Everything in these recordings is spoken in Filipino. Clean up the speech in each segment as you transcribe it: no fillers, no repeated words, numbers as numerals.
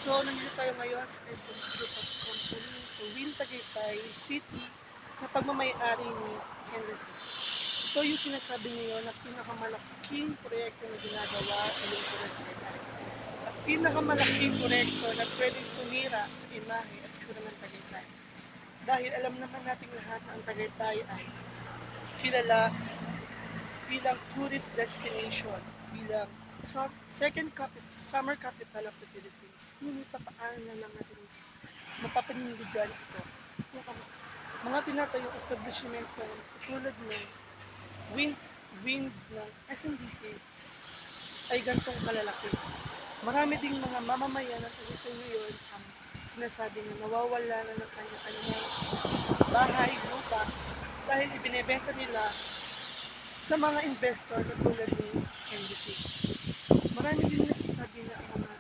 So, nandito tayo ngayon sa SM Group of Company sa Win Tagaytay City na pagmamayari ni Henry C. Ito yung sinasabi niyo na pinakamalaking proyekto na ginagawa sa lungsod ng Tagaytay. At pinakamalaking proyekto na pwedeng sumira sa imahe at tsura ng Tagaytay. Dahil alam naman nating lahat na ang Tagaytay ay kilala bilang tourist destination, bilang summer capital of the Philippines. Ngunit papaano na lang natin mapapanindigan ito kung mga tinatayong establishment tulad ng wind ng SMDC ay gantong kalalaki. Marami ding mga mamamayan ng Tagaytay ngayon ang sinasabi na nawawala na ng kanya-kanyang bahay, lupa dahil ibinebenta nila sa mga investor na tulad ni NBC. Marami din nagsasabi na ang mga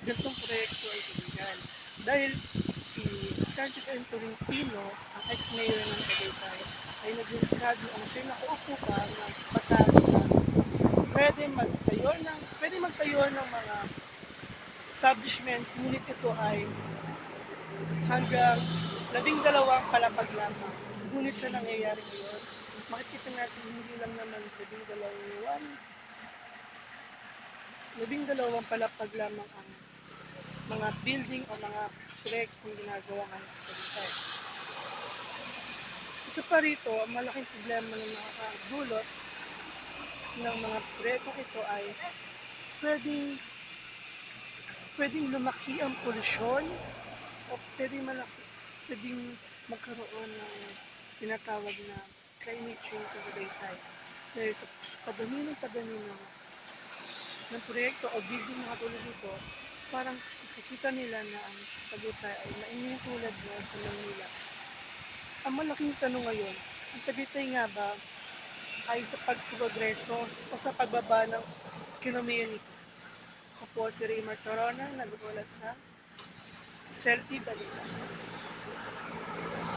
gantong proyekto ay illegal. Dahil si Francis M. Tolentino, ang ex-mayor ng Tagaytay, ay nagsasabi ang siya nakaupo pa ng batas na pwede magtayo ng mga establishment, ngunit ito ay hanggang 12 palapag lamang. Ngunit sa nangyayari ngayon, makikita natin hindi lang naman 12 palapag lamang ang mga building o mga proyektong ginagawa ngayon sa Tagaytay. Isa pa rito, ang malaking problema na nakakadulot ng mga proyektong ito ay pwedeng lumaki ang polusyon o pwedeng magkaroon ng tinatawag na climate change sa Tagaytay. Dahil sa padami ng proyekto o building na katulad nito, parang nakikita nila na ang Tagaytay ay maingay tulad na sa Manila. Ang malaking tanong ngayon, ang Tagaytay nga ba ay sa pagprogreso o sa pagbaba ng ekonomiya nito? Ako po si Raymar Torona, nag-uulat sa Selfie Balita.